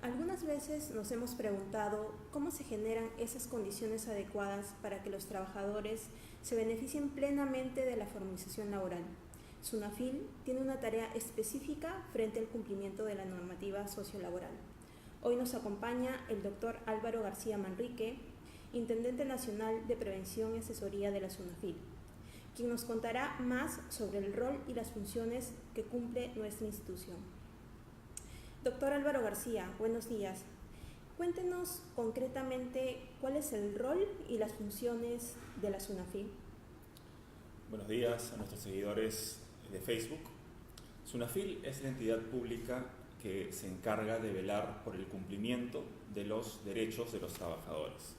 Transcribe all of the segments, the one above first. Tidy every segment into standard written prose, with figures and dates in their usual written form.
Algunas veces nos hemos preguntado cómo se generan esas condiciones adecuadas para que los trabajadores se beneficien plenamente de la formalización laboral. SUNAFIL tiene una tarea específica frente al cumplimiento de la normativa sociolaboral. Hoy nos acompaña el doctor Álvaro García Manrique, Intendente Nacional de Prevención y Asesoría de la SUNAFIL, quien nos contará más sobre el rol y las funciones que cumple nuestra institución. Doctor Álvaro García, buenos días. Cuéntenos concretamente cuál es el rol y las funciones de la SUNAFIL. Buenos días a nuestros seguidores de Facebook. SUNAFIL es la entidad pública que se encarga de velar por el cumplimiento de los derechos de los trabajadores.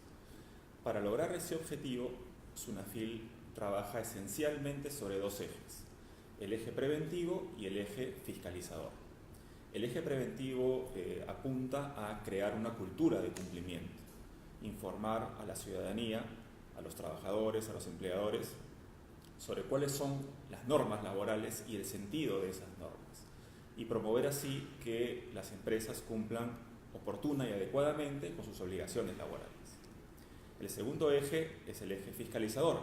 Para lograr ese objetivo, SUNAFIL trabaja esencialmente sobre dos ejes: el eje preventivo y el eje fiscalizador. El eje preventivo apunta a crear una cultura de cumplimiento, informar a la ciudadanía, a los trabajadores, a los empleadores, sobre cuáles son las normas laborales y el sentido de esas normas, y promover así que las empresas cumplan oportuna y adecuadamente con sus obligaciones laborales. El segundo eje es el eje fiscalizador,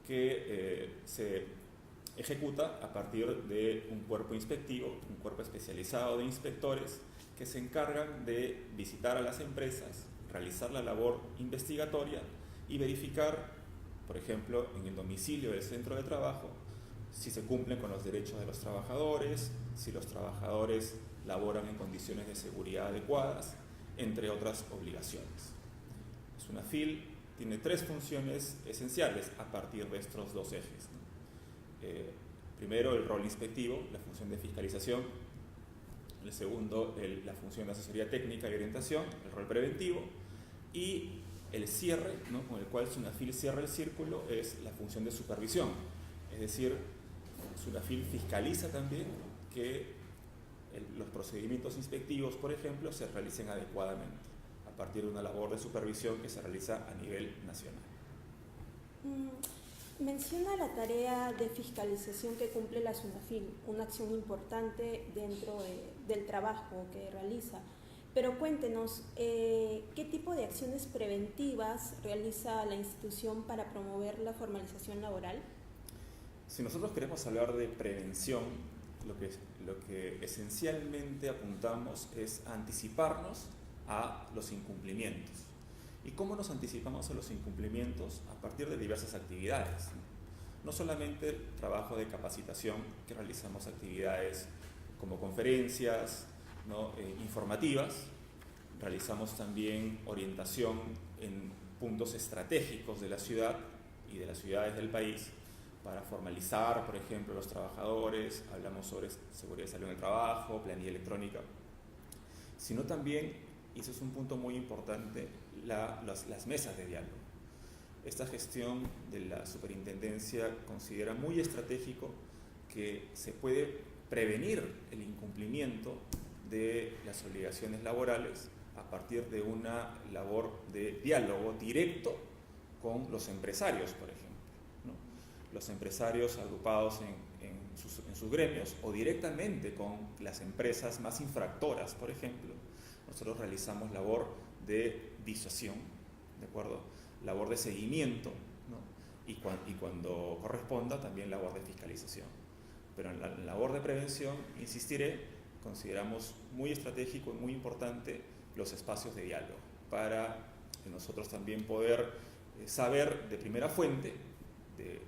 que se ejecuta a partir de un cuerpo inspectivo, un cuerpo especializado de inspectores que se encargan de visitar a las empresas, realizar la labor investigatoria y verificar, por ejemplo, en el domicilio del centro de trabajo, si se cumplen con los derechos de los trabajadores, si los trabajadores laboran en condiciones de seguridad adecuadas, entre otras obligaciones. SUNAFIL tiene tres funciones esenciales a partir de estos dos ejes, ¿no? Primero, el rol inspectivo, la función de fiscalización. El segundo, la función de asesoría técnica y orientación, el rol preventivo. Y el cierre, ¿no?, con el cual SUNAFIL cierra el círculo, es la función de supervisión. Es decir, SUNAFIL fiscaliza también que los procedimientos inspectivos, por ejemplo, se realicen adecuadamente a partir de una labor de supervisión que se realiza a nivel nacional. Menciona la tarea de fiscalización que cumple la SUNAFIL, una acción importante dentro del trabajo que realiza. Pero cuéntenos, ¿qué tipo de acciones preventivas realiza la institución para promover la formalización laboral? Si nosotros queremos hablar de prevención, lo que esencialmente apuntamos es a anticiparnos a los incumplimientos. ¿Y cómo nos anticipamos a los incumplimientos? A partir de diversas actividades. No solamente el trabajo de capacitación, que realizamos actividades como conferencias, ¿no?, informativas. Realizamos también orientación en puntos estratégicos de la ciudad y de las ciudades del país para formalizar, por ejemplo, los trabajadores. Hablamos sobre seguridad y salud en el trabajo, planilla electrónica, sino también, y ese es un punto muy importante, las mesas de diálogo. Esta gestión de la superintendencia considera muy estratégico que se puede prevenir el incumplimiento de las obligaciones laborales a partir de una labor de diálogo directo con los empresarios, por ejemplo, ¿no? Los empresarios agrupados en sus gremios, o directamente con las empresas más infractoras, por ejemplo. Nosotros realizamos labor de disuasión, ¿de acuerdo?, labor de seguimiento, ¿no?, y cuando corresponda también labor de fiscalización. Pero en la labor de prevención, insistiré, consideramos muy estratégico y muy importante los espacios de diálogo para nosotros también poder saber de primera fuente, de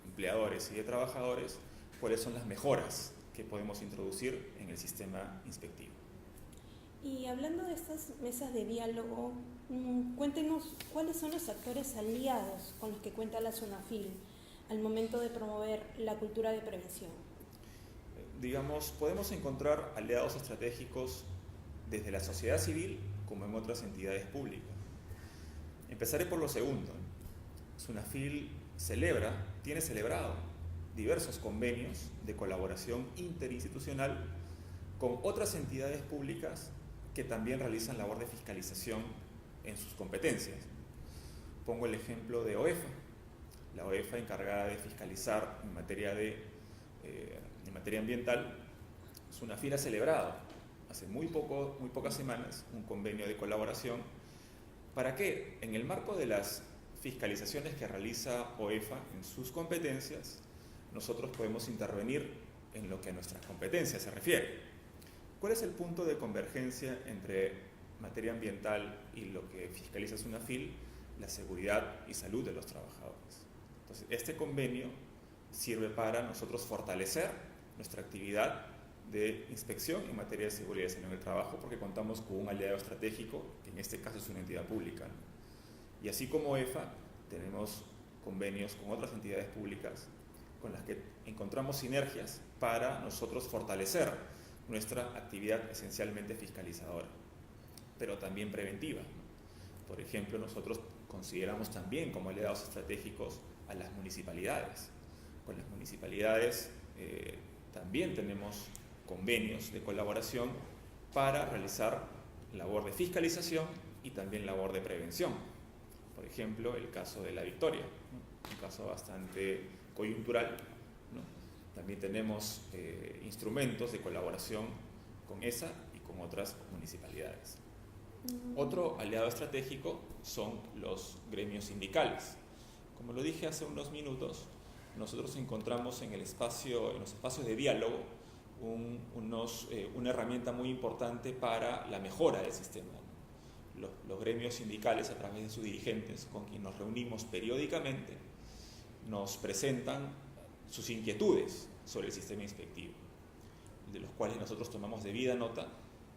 empleadores y de trabajadores, cuáles son las mejoras que podemos introducir en el sistema inspectivo. Y hablando de estas mesas de diálogo, cuéntenos cuáles son los actores aliados con los que cuenta la SUNAFIL al momento de promover la cultura de prevención. Digamos, podemos encontrar aliados estratégicos desde la sociedad civil como en otras entidades públicas. Empezaré por lo segundo. SUNAFIL tiene celebrado diversos convenios de colaboración interinstitucional con otras entidades públicas que también realizan labor de fiscalización en sus competencias. Pongo el ejemplo de OEFA, la OEFA encargada de fiscalizar en materia ambiental. SUNAFIL ha hace muy pocas semanas, un convenio de colaboración para que, en el marco de las fiscalizaciones que realiza OEFA en sus competencias, nosotros podemos intervenir en lo que a nuestras competencias se refiere. ¿Cuál es el punto de convergencia entre materia ambiental y lo que fiscaliza SUNAFIL? La seguridad y salud de los trabajadores. Entonces, este convenio sirve para nosotros fortalecer nuestra actividad de inspección en materia de seguridad y salud en el trabajo, porque contamos con un aliado estratégico, que en este caso es una entidad pública, ¿no? Y así como EFA, tenemos convenios con otras entidades públicas con las que encontramos sinergias para nosotros fortalecer nuestra actividad esencialmente fiscalizadora, pero también preventiva. Por ejemplo, nosotros consideramos también como aliados estratégicos a las municipalidades. Con las municipalidades también tenemos convenios de colaboración para realizar labor de fiscalización y también labor de prevención. Por ejemplo, el caso de La Victoria, ¿no? Un caso bastante coyuntural, ¿no? También tenemos instrumentos de colaboración con esa y con otras municipalidades. Otro aliado estratégico son los gremios sindicales. Como lo dije hace unos minutos, nosotros encontramos en los espacios de diálogo una herramienta muy importante para la mejora del sistema. Los gremios sindicales, a través de sus dirigentes, con quienes nos reunimos periódicamente, nos presentan sus inquietudes sobre el sistema inspectivo, de los cuales nosotros tomamos debida nota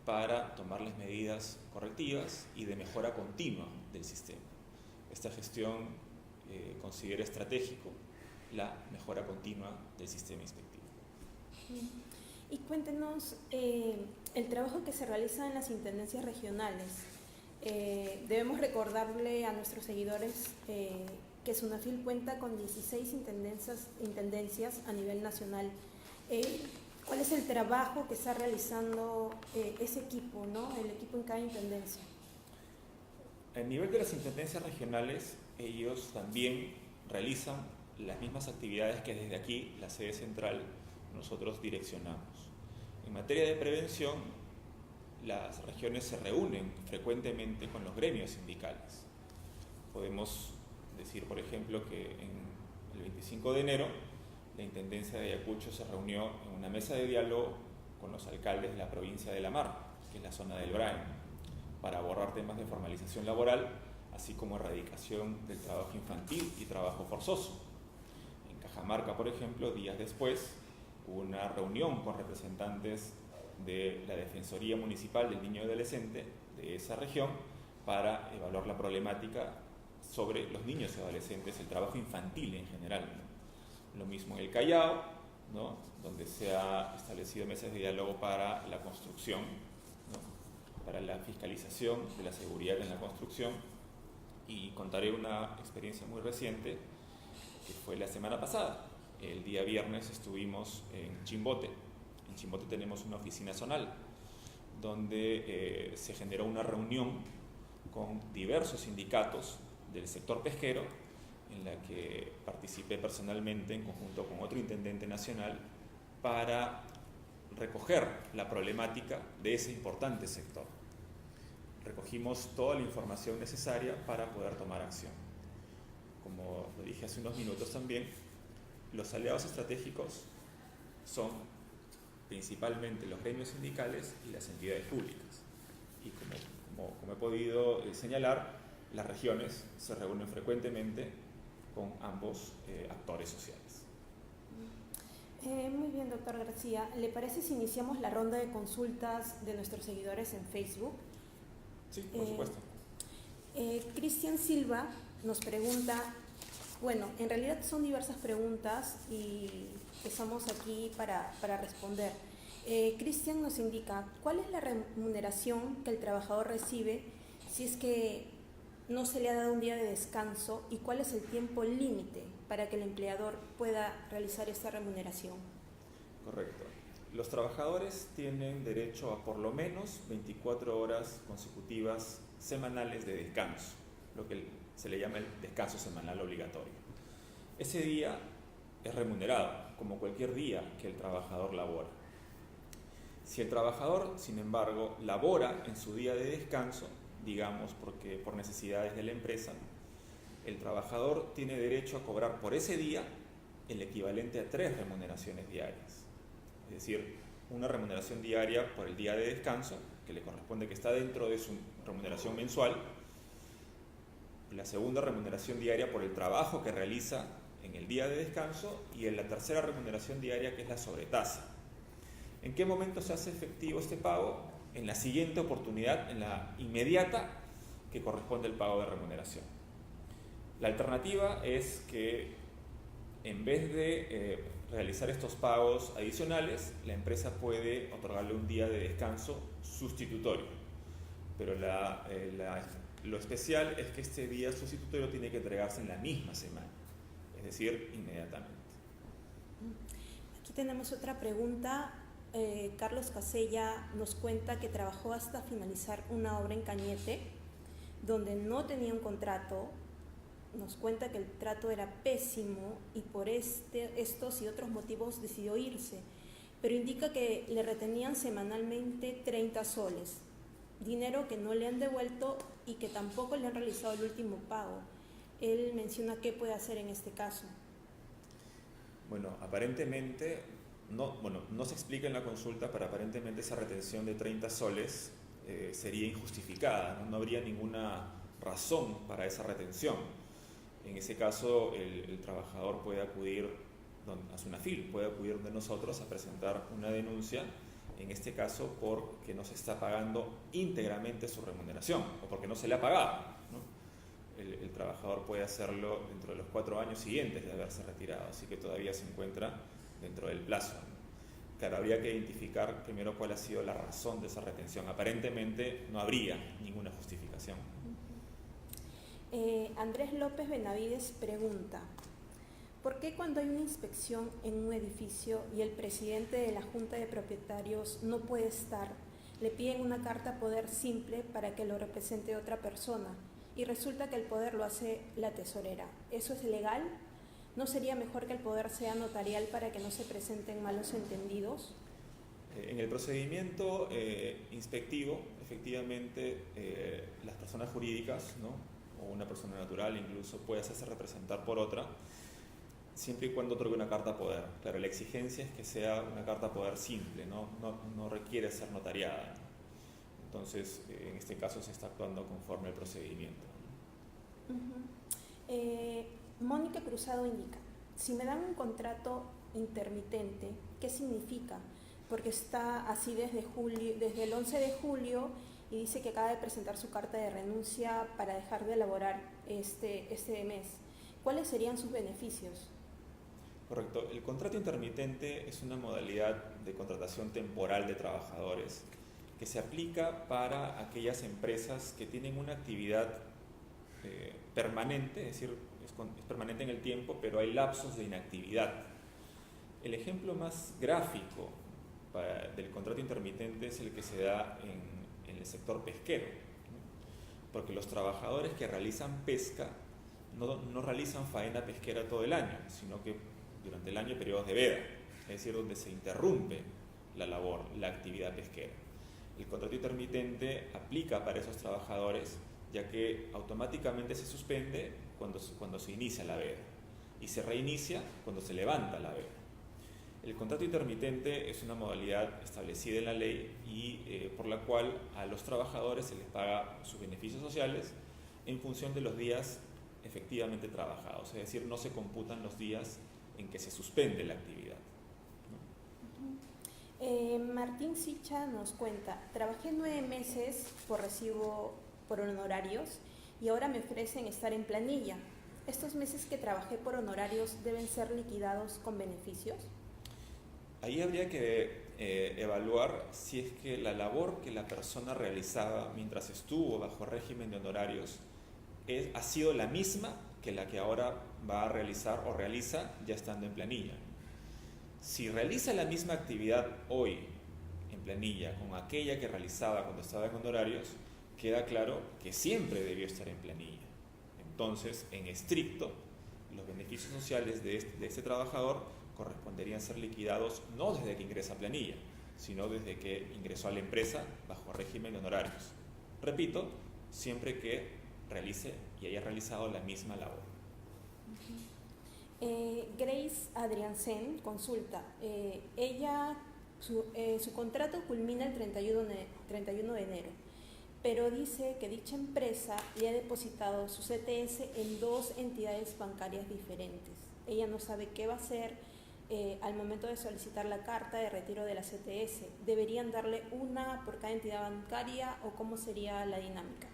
para tomarles medidas correctivas y de mejora continua del sistema. Esta gestión considera estratégico la mejora continua del sistema inspectivo. Y cuéntenos el trabajo que se realiza en las intendencias regionales. Debemos recordarle a nuestros seguidores que SUNAFIL cuenta con 16 intendencias a nivel nacional. ¿Cuál es el trabajo que está realizando ese equipo, ¿no? El equipo en cada intendencia? A nivel de las intendencias regionales, ellos también realizan las mismas actividades que desde aquí, la sede central, nosotros direccionamos. En materia de prevención, las regiones se reúnen frecuentemente con los gremios sindicales. Podemos decir, por ejemplo, que el 25 de enero la Intendencia de Ayacucho se reunió en una mesa de diálogo con los alcaldes de la provincia de La Mar, que es la zona del Brain, para abordar temas de formalización laboral, así como erradicación del trabajo infantil y trabajo forzoso. En Cajamarca, por ejemplo, días después, hubo una reunión con representantes de la Defensoría Municipal del Niño y Adolescente de esa región para evaluar la problemática sobre los niños y adolescentes, el trabajo infantil en general, ¿no? Lo mismo en el Callao, ¿no? Donde se ha establecido mesas de diálogo para la construcción, ¿no? Para la fiscalización de la seguridad en la construcción. Y contaré una experiencia muy reciente que fue la semana pasada. El día viernes estuvimos en Chimbote. En Chimbote tenemos una oficina zonal donde se generó una reunión con diversos sindicatos del sector pesquero, en la que participé personalmente en conjunto con otro intendente nacional para recoger la problemática de ese importante sector. Recogimos toda la información necesaria para poder tomar acción. Como lo dije hace unos minutos también, los aliados estratégicos son principalmente los gremios sindicales y las entidades públicas. Y como he podido señalar, las regiones se reúnen frecuentemente con ambos actores sociales. Muy bien, doctor García. ¿Le parece si iniciamos la ronda de consultas de nuestros seguidores en Facebook? Sí, por supuesto. Cristian Silva nos pregunta, bueno, en realidad son diversas preguntas y estamos aquí para responder. Cristian nos indica, ¿cuál es la remuneración que el trabajador recibe si es que no se le ha dado un día de descanso y cuál es el tiempo límite para que el empleador pueda realizar esta remuneración? Correcto. Los trabajadores tienen derecho a por lo menos 24 horas consecutivas semanales de descanso, lo que se le llama el descanso semanal obligatorio. Ese día es remunerado, como cualquier día que el trabajador labora. Si el trabajador, sin embargo, labora en su día de descanso, digamos porque por necesidades de la empresa, el trabajador tiene derecho a cobrar por ese día el equivalente a 3 remuneraciones diarias. Es decir, una remuneración diaria por el día de descanso, que le corresponde, que está dentro de su remuneración mensual. La segunda remuneración diaria por el trabajo que realiza en el día de descanso, y en la tercera remuneración diaria, que es la sobretasa. ¿En qué momento se hace efectivo este pago? En la siguiente oportunidad, en la inmediata que corresponde el pago de remuneración. La alternativa es que en vez de realizar estos pagos adicionales, la empresa puede otorgarle un día de descanso sustitutorio. Pero lo especial es que este día sustitutorio tiene que entregarse en la misma semana, es decir, inmediatamente. Aquí tenemos otra pregunta. Carlos Casella nos cuenta que trabajó hasta finalizar una obra en Cañete, donde no tenía un contrato. Nos cuenta que el trato era pésimo y por estos y otros motivos decidió irse, pero indica que le retenían semanalmente 30 soles, dinero que no le han devuelto y que tampoco le han realizado el último pago. Él menciona qué puede hacer en este caso. Bueno, aparentemente, no se explica en la consulta, pero aparentemente esa retención de 30 soles sería injustificada, no habría ninguna razón para esa retención. En ese caso, el trabajador puede acudir a SUNAFIL, puede acudir donde nosotros a presentar una denuncia, en este caso porque no se está pagando íntegramente su remuneración o porque no se le ha pagado, ¿no? El trabajador puede hacerlo dentro de los 4 años siguientes de haberse retirado, así que todavía se encuentra dentro del plazo. Claro, habría que identificar primero cuál ha sido la razón de esa retención. Aparentemente no habría ninguna justificación. Andrés López Benavides pregunta: ¿por qué cuando hay una inspección en un edificio y el presidente de la Junta de Propietarios no puede estar, le piden una carta poder simple para que lo represente otra persona y resulta que el poder lo hace la tesorera? ¿Eso es legal? ¿No sería mejor que el poder sea notarial para que no se presenten malos entendidos? En el procedimiento inspectivo, efectivamente, las personas jurídicas, ¿no?, o una persona natural incluso, puede hacerse representar por otra, siempre y cuando otorgue una carta poder. Claro, la exigencia es que sea una carta poder simple, no requiere ser notariada. Entonces, en este caso se está actuando conforme al procedimiento. Mónica Cruzado indica: si me dan un contrato intermitente, ¿qué significa? Porque está así desde el 11 de julio y dice que acaba de presentar su carta de renuncia para dejar de elaborar este mes. ¿Cuáles serían sus beneficios? Correcto. El contrato intermitente es una modalidad de contratación temporal de trabajadores que se aplica para aquellas empresas que tienen una actividad permanente, es decir, es permanente en el tiempo, pero hay lapsos de inactividad. El ejemplo más gráfico del contrato intermitente es el que se da en el sector pesquero, ¿no? Porque los trabajadores que realizan pesca no realizan faena pesquera todo el año, sino que durante el año hay periodos de veda, es decir, donde se interrumpe la labor, la actividad pesquera. El contrato intermitente aplica para esos trabajadores, ya que automáticamente se suspende cuando se inicia la veda y se reinicia cuando se levanta la veda. El contrato intermitente es una modalidad establecida en la ley y por la cual a los trabajadores se les paga sus beneficios sociales en función de los días efectivamente trabajados, es decir, no se computan los días en que se suspende la actividad, ¿no? Martín Sicha nos cuenta: trabajé 9 meses por recibo por honorarios y ahora me ofrecen estar en planilla. ¿Estos meses que trabajé por honorarios deben ser liquidados con beneficios? Ahí habría que evaluar si es que la labor que la persona realizaba mientras estuvo bajo régimen de honorarios ha sido la misma que la que ahora va a realizar o realiza ya estando en planilla. Si realiza la misma actividad hoy en planilla con aquella que realizaba cuando estaba en honorarios, queda claro que siempre debió estar en planilla. Entonces, en estricto, los beneficios sociales de este trabajador corresponderían ser liquidados no desde que ingresa a planilla, sino desde que ingresó a la empresa bajo régimen de honorarios. Repito, siempre que realice y haya realizado la misma labor. Grace Adriansen consulta. Su contrato culmina el 31 de enero, pero dice que dicha empresa le ha depositado su CTS en 2 entidades bancarias diferentes. Ella no sabe qué va a hacer al momento de solicitar la carta de retiro de la CTS. ¿Deberían darle una por cada entidad bancaria o cómo sería la dinámica?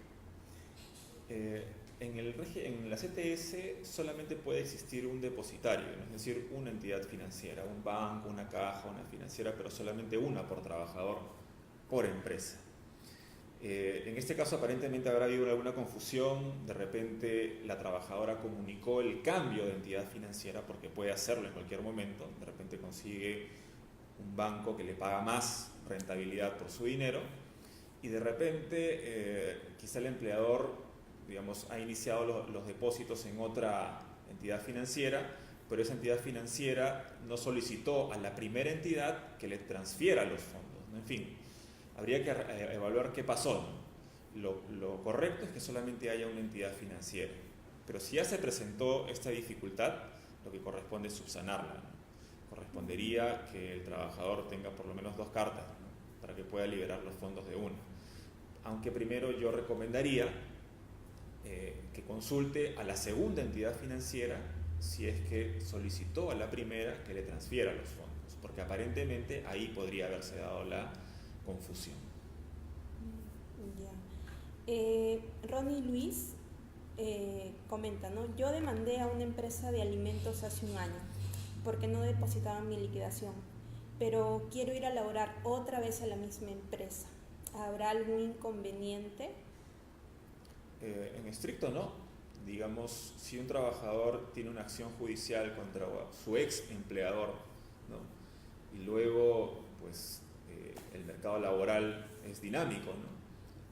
En la CTS solamente puede existir un depositario, es decir, una entidad financiera, un banco, una caja, una financiera, pero solamente una por trabajador, por empresa. En este caso aparentemente habrá habido alguna confusión, de repente la trabajadora comunicó el cambio de entidad financiera porque puede hacerlo en cualquier momento, de repente consigue un banco que le paga más rentabilidad por su dinero y de repente quizá el empleador, digamos, ha iniciado los depósitos en otra entidad financiera, pero esa entidad financiera no solicitó a la primera entidad que le transfiera los fondos, ¿no? En fin, habría que evaluar qué pasó, ¿no? Lo correcto es que solamente haya una entidad financiera, pero si ya se presentó esta dificultad, lo que corresponde es subsanarla, ¿no? Correspondería que el trabajador tenga por lo menos 2 cartas, ¿no? Para que pueda liberar los fondos de una. Aunque primero yo recomendaría que consulte a la segunda entidad financiera si es que solicitó a la primera que le transfiera los fondos, porque aparentemente ahí podría haberse dado la confusión. Ya. Ronnie Luis comenta, ¿no? Yo demandé a una empresa de alimentos hace un año porque no depositaban mi liquidación, pero quiero ir a laborar otra vez a la misma empresa. ¿Habrá algún inconveniente? En estricto no. Digamos, si un trabajador tiene una acción judicial contra su ex empleador, ¿no? Y luego pues el mercado laboral es dinámico, ¿no?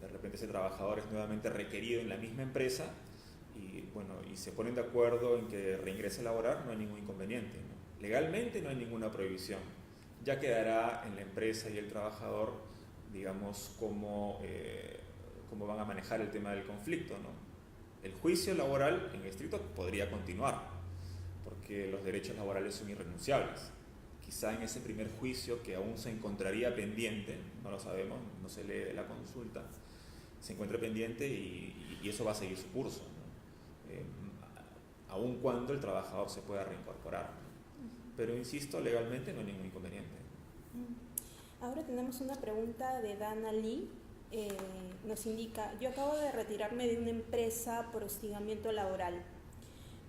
De repente ese trabajador es nuevamente requerido en la misma empresa y, bueno, y se ponen de acuerdo en que reingrese a laborar, no hay ningún inconveniente, ¿no? Legalmente no hay ninguna prohibición. Ya quedará en la empresa y el trabajador, digamos, cómo van a manejar el tema del conflicto, ¿no? El juicio laboral en estricto podría continuar, porque los derechos laborales son irrenunciables. Quizá en ese primer juicio que aún se encontraría pendiente, no lo sabemos, no se lee la consulta, se encuentra pendiente y eso va a seguir su curso, ¿no? Aun cuando el trabajador se pueda reincorporar. Pero insisto, legalmente no hay ningún inconveniente. Ahora tenemos una pregunta de Dana Lee. Nos indica: yo acabo de retirarme de una empresa por hostigamiento laboral.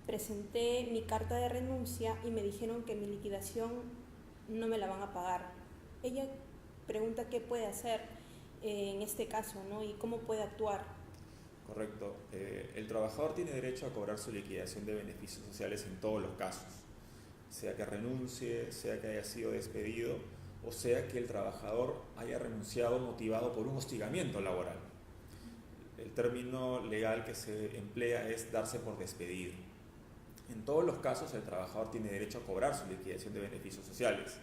Presenté mi carta de renuncia y me dijeron que mi liquidación no me la van a pagar. Ella pregunta qué puede hacer en este caso, ¿no? Y cómo puede actuar. Correcto. El trabajador tiene derecho a cobrar su liquidación de beneficios sociales en todos los casos, sea que renuncie, sea que haya sido despedido, o sea que el trabajador haya renunciado motivado por un hostigamiento laboral. El término legal que se emplea es darse por despedido. En todos los casos el trabajador tiene derecho a cobrar su liquidación de beneficios sociales.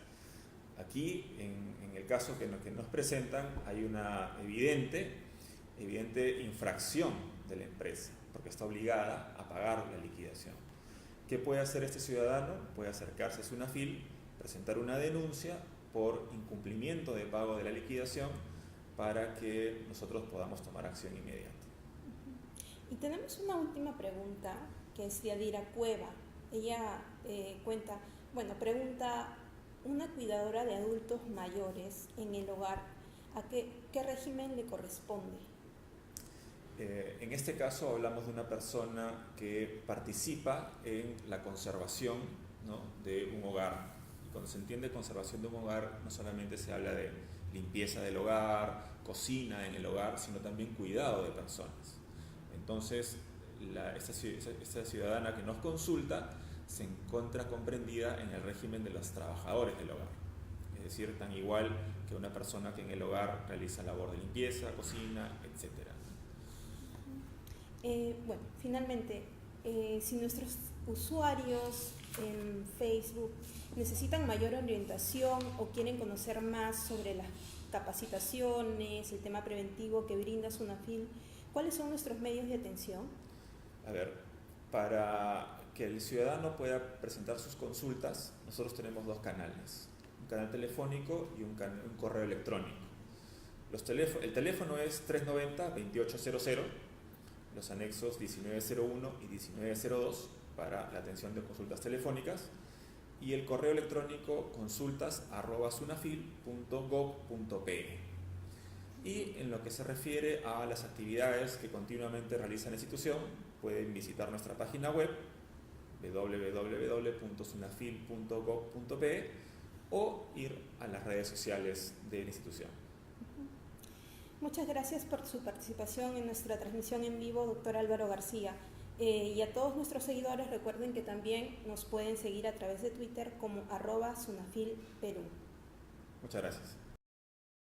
Aquí, en el caso que nos presentan, hay una evidente infracción de la empresa, porque está obligada a pagar la liquidación. ¿Qué puede hacer este ciudadano? Puede acercarse a SUNAFIL, presentar una denuncia por incumplimiento de pago de la liquidación para que nosotros podamos tomar acción inmediata. Y tenemos una última pregunta que es de Adira Cueva. Ella pregunta: una cuidadora de adultos mayores en el hogar, ¿a qué régimen le corresponde? En este caso hablamos de una persona que participa en la conservación, ¿no?, de un hogar. Cuando se entiende conservación de un hogar, no solamente se habla de limpieza del hogar, cocina en el hogar, sino también cuidado de personas. Entonces, esta ciudadana que nos consulta se encuentra comprendida en el régimen de los trabajadores del hogar. Es decir, tan igual que una persona que en el hogar realiza labor de limpieza, cocina, etc. Finalmente, si nuestros usuarios en Facebook necesitan mayor orientación o quieren conocer más sobre las capacitaciones, el tema preventivo que brinda SUNAFIL, ¿cuáles son nuestros medios de atención? A ver, para que el ciudadano pueda presentar sus consultas, nosotros tenemos dos canales, un canal telefónico y un correo electrónico. El teléfono es 390-2800, los anexos 1901 y 1902 para la atención de consultas telefónicas, y el correo electrónico consultas@sunafil.gov.pe. Y en lo que se refiere a las actividades que continuamente realiza la institución, pueden visitar nuestra página web www.sunafil.gov.pe o ir a las redes sociales de la institución. Muchas gracias por su participación en nuestra transmisión en vivo, doctor Álvaro García. Y a todos nuestros seguidores recuerden que también nos pueden seguir a través de Twitter como @sunafilperú. Muchas gracias.